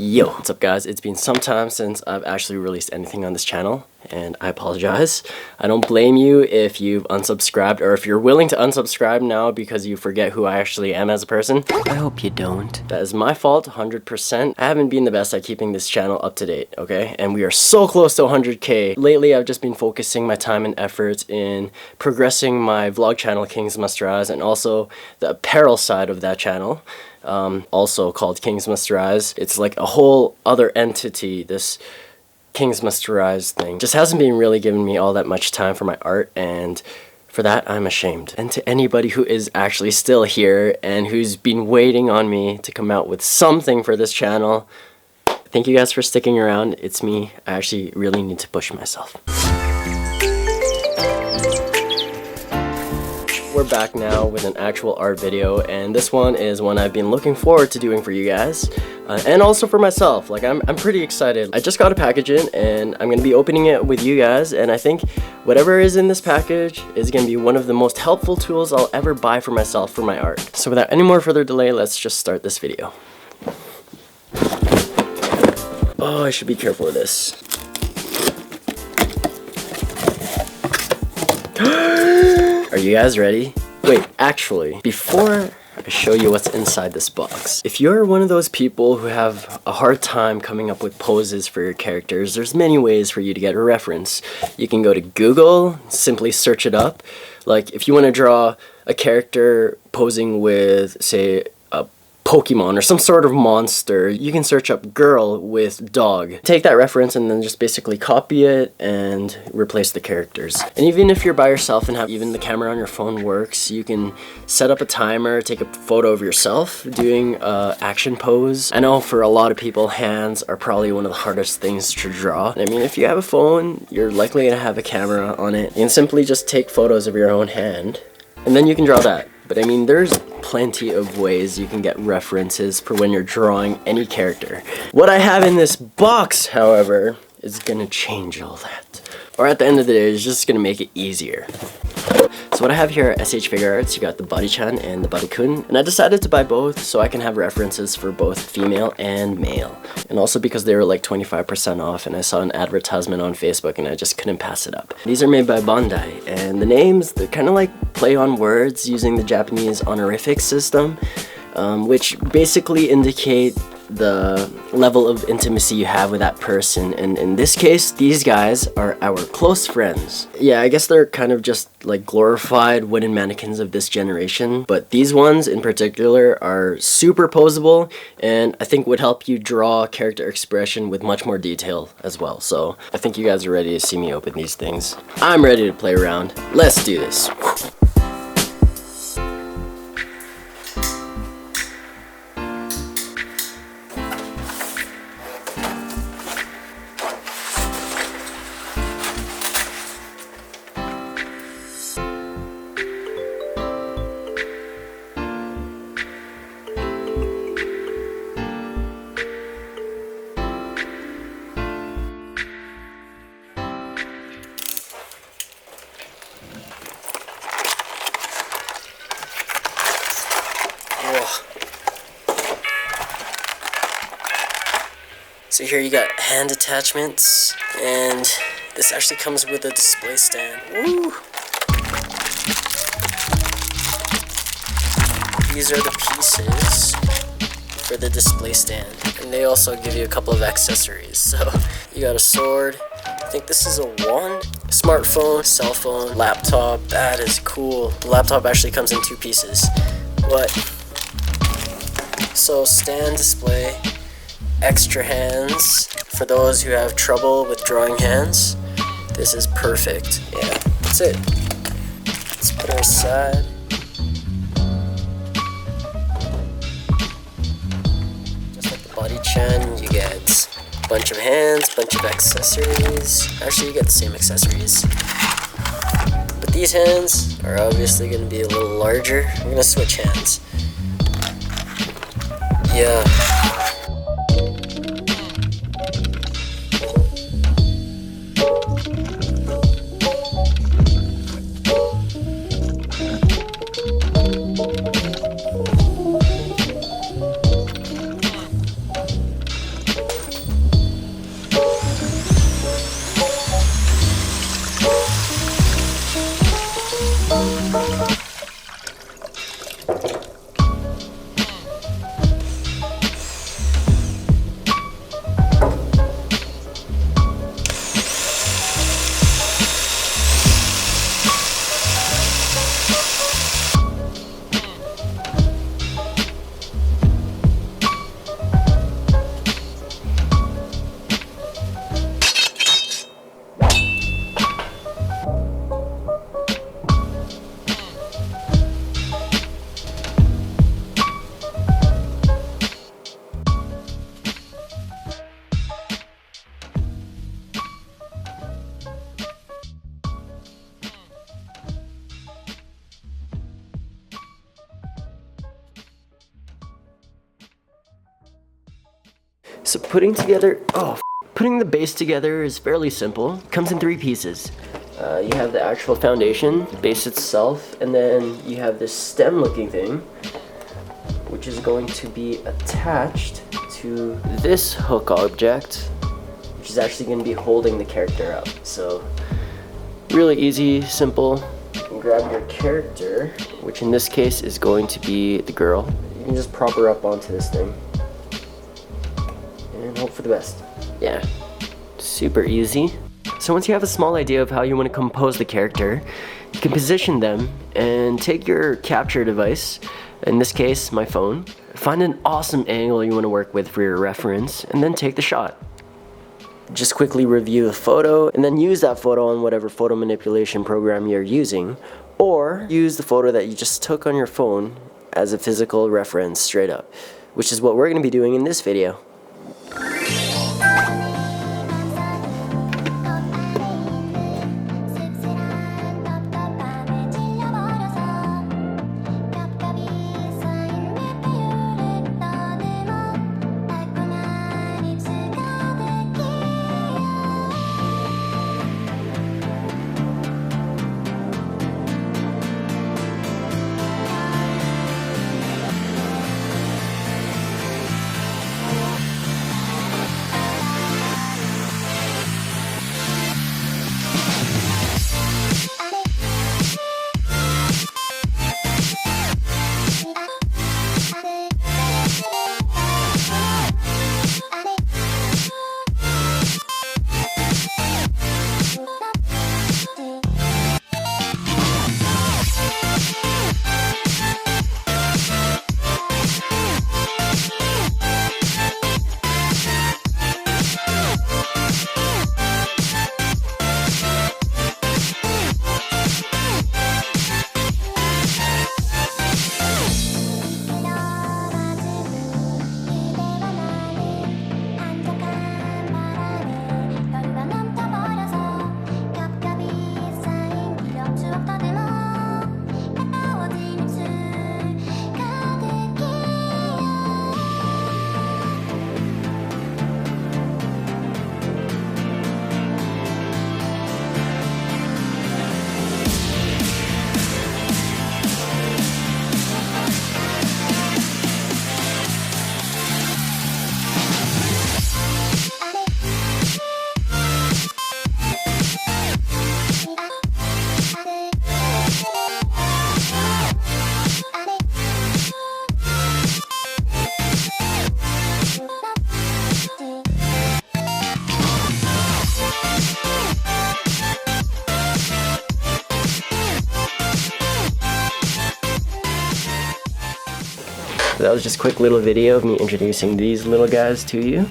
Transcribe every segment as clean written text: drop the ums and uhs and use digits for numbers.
Yo, what's up guys? It's been some time since I've actually released anything on this channel, and I apologize. I don't blame you if you've unsubscribed or if you're willing to unsubscribe now because you forget who I actually am as a person. I hope you don't. That is my fault, 100%. I haven't been the best at keeping this channel up to date, okay? And we are so close to 100K. Lately, I've just been focusing my time and efforts in progressing my vlog channel, Kings Must Rise, and also the apparel side of that channel. Also called Kings Must Rise. It's like a whole other entity, this Kings Must Rise thing. Just hasn't been really giving me all that much time for my art, and for that I'm ashamed. And to anybody who is actually still here and who's been waiting on me to come out with something for this channel, thank you guys for sticking around. It's me. I actually really need to push myself. We're back now with an actual art video, and this one is one I've been looking forward to doing for you guys, and also for myself. Like, I'm pretty excited. I just got a package in, and I'm gonna be opening it with you guys, and I think whatever is in this package is gonna be one of the most helpful tools I'll ever buy for myself for my art. So without any more further delay, let's just start this video. Oh, I should be careful with this. Are you guys ready? Wait, actually, before I show you what's inside this box, if you're one of those people who have a hard time coming up with poses for your characters, there's many ways for you to get a reference. You can go to Google, simply search it up. Like, if you want to draw a character posing with, say, a Pokemon or some sort of monster, you can search up girl with dog. Take that reference and then just basically copy it and replace the characters. And even if you're by yourself and have even the camera on your phone works, you can set up a timer, take a photo of yourself doing an action pose. I know for a lot of people, hands are probably one of the hardest things to draw. I mean, if you have a phone, you're likely to have a camera on it. You can simply just take photos of your own hand and then you can draw that. But I mean, there's plenty of ways you can get references for when you're drawing any character. What I have in this box, however, is gonna change all that. Or at the end of the day, it's just gonna make it easier. So what I have here are SH Figure Arts. You got the Bodychan and the Bodychan. And I decided to buy both so I can have references for both female and male. And also because they were like 25% off, and I saw an advertisement on Facebook and I just couldn't pass it up. These are made by Bandai, and the names, they're kind of like play on words using the Japanese honorific system, which basically indicate the level of intimacy you have with that person. And in this case, these guys are our close friends. Yeah, I guess they're kind of just like glorified wooden mannequins of this generation, but these ones in particular are super posable and I think would help you draw character expression with much more detail as well. So I think you guys are ready to see me open these things. I'm ready to play around. Let's do this. So here you got hand attachments, and this actually comes with a display stand. Woo! These are the pieces for the display stand, and they also give you a couple of accessories. So you got a sword, I think this is a wand, smartphone, cell phone, laptop. That is cool. The laptop actually comes in two pieces. What? So stand, display, extra hands for those who have trouble with drawing hands. This is perfect. Yeah, that's it. Let's put her aside. Just like the Bodychan, you get a bunch of hands, bunch of accessories. Actually, you get the same accessories. But these hands are obviously going to be a little larger. I'm going to switch hands. Yeah. So putting the base together is fairly simple. It comes in 3 pieces. You have the actual foundation, the base itself, and then you have this stem looking thing, which is going to be attached to this hook object, which is actually going to be holding the character up. So really easy, simple. You can grab your character, which in this case is going to be the girl. You can just prop her up onto this thing and hope for the best. Yeah, super easy. So once you have a small idea of how you want to compose the character, you can position them and take your capture device, in this case my phone, find an awesome angle you want to work with for your reference, and then take the shot. Just quickly review the photo and then use that photo on whatever photo manipulation program you're using, or use the photo that you just took on your phone as a physical reference straight up, which is what we're going to be doing in this video. So that was just a quick little video of me introducing these little guys to you.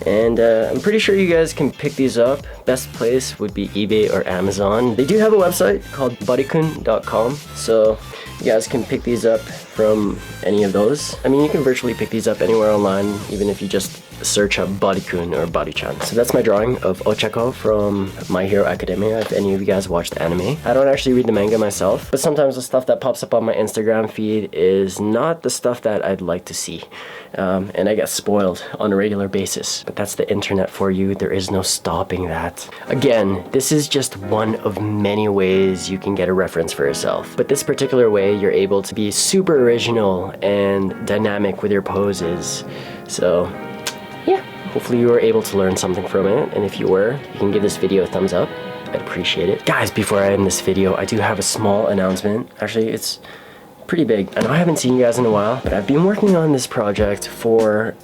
And I'm pretty sure you guys can pick these up. Best place would be eBay or Amazon. They do have a website called bodychan.com, so you guys can pick these up from any of those. I mean, you can virtually pick these up anywhere online, even if you just search up Bodychan or Bodychan. So that's my drawing of Ochako from My Hero Academia, if any of you guys watch the anime. I don't actually read the manga myself, but sometimes the stuff that pops up on my Instagram feed is not the stuff that I'd like to see. And I get spoiled on a regular basis. But that's the internet for you. There is no stopping that. Again, this is just one of many ways you can get a reference for yourself. But this particular way, you're able to be super original and dynamic with your poses. So yeah, hopefully you were able to learn something from it. And if you were, you can give this video a thumbs up. I'd appreciate it. Guys, before I end this video, I do have a small announcement. Actually, it's pretty big. I know I haven't seen you guys in a while, but I've been working on this project for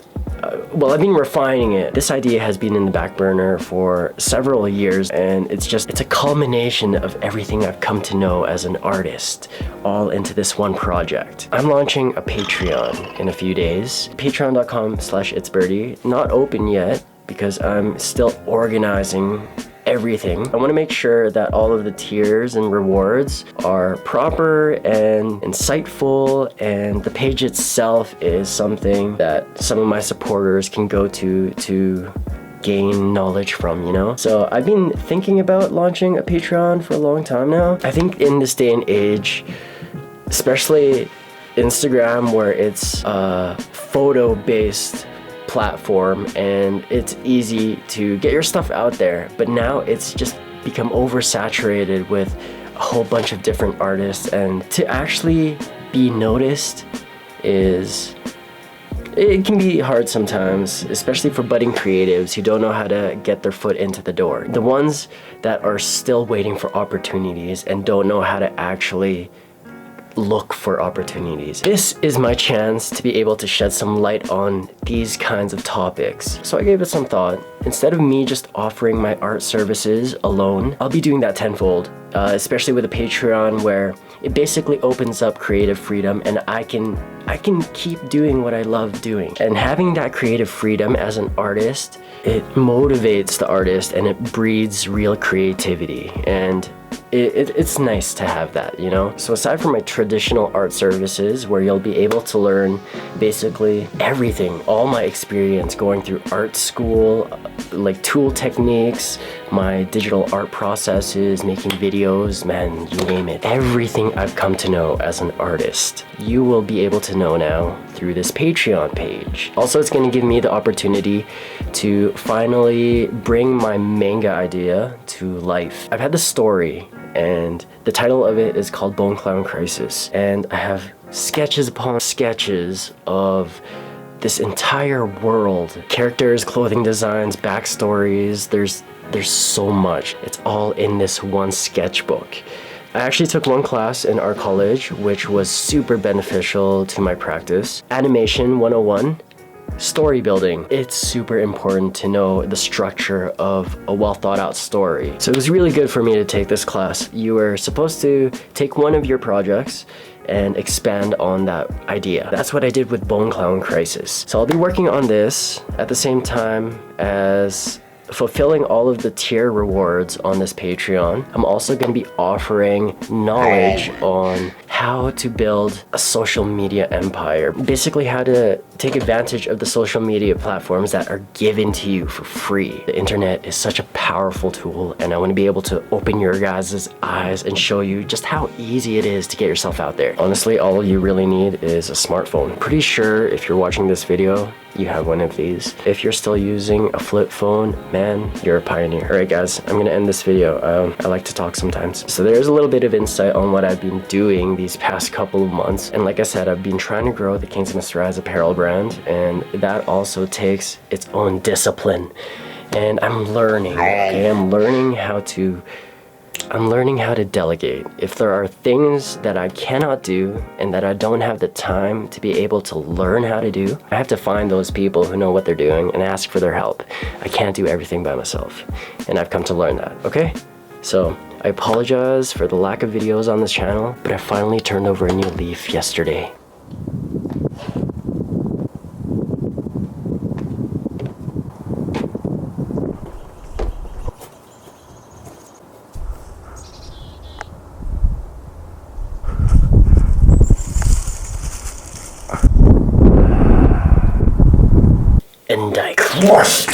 well, I've been refining it. This idea has been in the back burner for several years, and it's a culmination of everything I've come to know as an artist, all into this one project. I'm launching a Patreon in a few days. Patreon.com/itsbirdie. Not open yet because I'm still organizing everything. I want to make sure that all of the tiers and rewards are proper and insightful, and the page itself is something that some of my supporters can go to gain knowledge from, you know? So I've been thinking about launching a Patreon for a long time now. I think in this day and age, especially Instagram, where it's photo-based platform and it's easy to get your stuff out there, but now it's just become oversaturated with a whole bunch of different artists, and to actually be noticed it can be hard sometimes, especially for budding creatives who don't know how to get their foot into the door. The ones that are still waiting for opportunities and don't know how to actually look for opportunities. This is my chance to be able to shed some light on these kinds of topics. So I gave it some thought. Instead of me just offering my art services alone, I'll be doing that tenfold, especially with a Patreon where it basically opens up creative freedom, and I can keep doing what I love doing. And having that creative freedom as an artist, it motivates the artist and it breeds real creativity. And it's nice to have that, you know? So aside from my traditional art services, where you'll be able to learn basically everything, all my experience going through art school, like tool techniques, my digital art processes, making videos, man, you name it. Everything I've come to know as an artist, you will be able to know now through this Patreon page. Also, it's gonna give me the opportunity to finally bring my manga idea to life. I've had the story, and the title of it is called Bone Clown Crisis, and I have sketches upon sketches of this entire world. Characters, clothing designs, backstories, there's so much. It's all in this one sketchbook. I actually took one class in art college, which was super beneficial to my practice. Animation 101. Story building. It's super important to know the structure of a well thought out story. So it was really good for me to take this class. You were supposed to take one of your projects and expand on that idea. That's what I did with Bone Clown Crisis. So I'll be working on this at the same time as fulfilling all of the tier rewards on this Patreon. I'm also going to be offering knowledge on how to build a social media empire. Basically how to take advantage of the social media platforms that are given to you for free. The internet is such a powerful tool, and I want to be able to open your guys' eyes and show you just how easy it is to get yourself out there. Honestly, all you really need is a smartphone. Pretty sure if you're watching this video, you have one of these. If you're still using a flip phone, man, you're a pioneer. All right, guys, I'm gonna end this video. I like to talk sometimes. So there's a little bit of insight on what I've been doing these past couple of months. And like I said, I've been trying to grow the Kings of Mr. Raz apparel brand, and that also takes its own discipline. And I'm learning, okay? I'm learning how to delegate. If there are things that I cannot do and that I don't have the time to be able to learn how to do, I have to find those people who know what they're doing and ask for their help. I can't do everything by myself, and I've come to learn that, okay? So I apologize for the lack of videos on this channel, but I finally turned over a new leaf yesterday. And I crushed.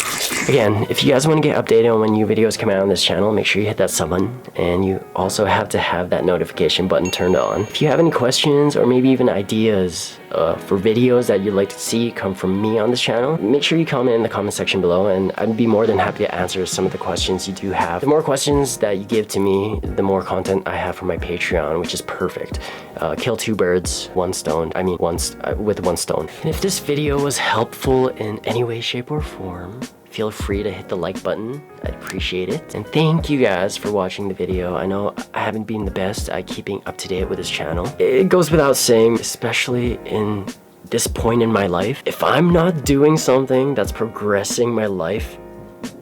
Again, if you guys want to get updated on when new videos come out on this channel, make sure you hit that sub button, and you also have to have that notification button turned on. If you have any questions or maybe even ideas for videos that you'd like to see come from me on this channel, make sure you comment in the comment section below, and I'd be more than happy to answer some of the questions you do have. The more questions that you give to me, the more content I have for my Patreon, which is perfect. Kill two birds, with one stone. And if this video was helpful in any way, shape, or form, feel free to hit the like button. I'd appreciate it. And thank you guys for watching the video. I know I haven't been the best at keeping up to date with this channel. It goes without saying, especially in this point in my life, if I'm not doing something that's progressing my life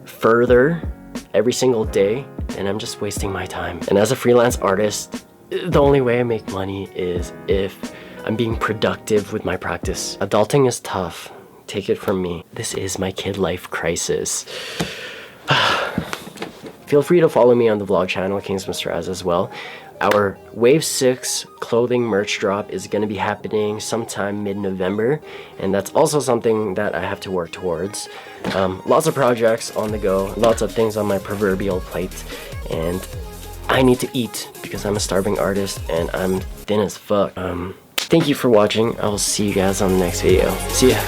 further every single day, then I'm just wasting my time. And as a freelance artist, the only way I make money is if I'm being productive with my practice. Adulting is tough. Take it from me. This is my kid life crisis. Feel free to follow me on the vlog channel, Kings of Mr. Raz, as well. Our Wave 6 clothing merch drop is going to be happening sometime mid-November, and that's also something that I have to work towards. Lots of projects on the go, lots of things on my proverbial plate, and I need to eat because I'm a starving artist and I'm thin as fuck. Thank you for watching. I will see you guys on the next video. See ya.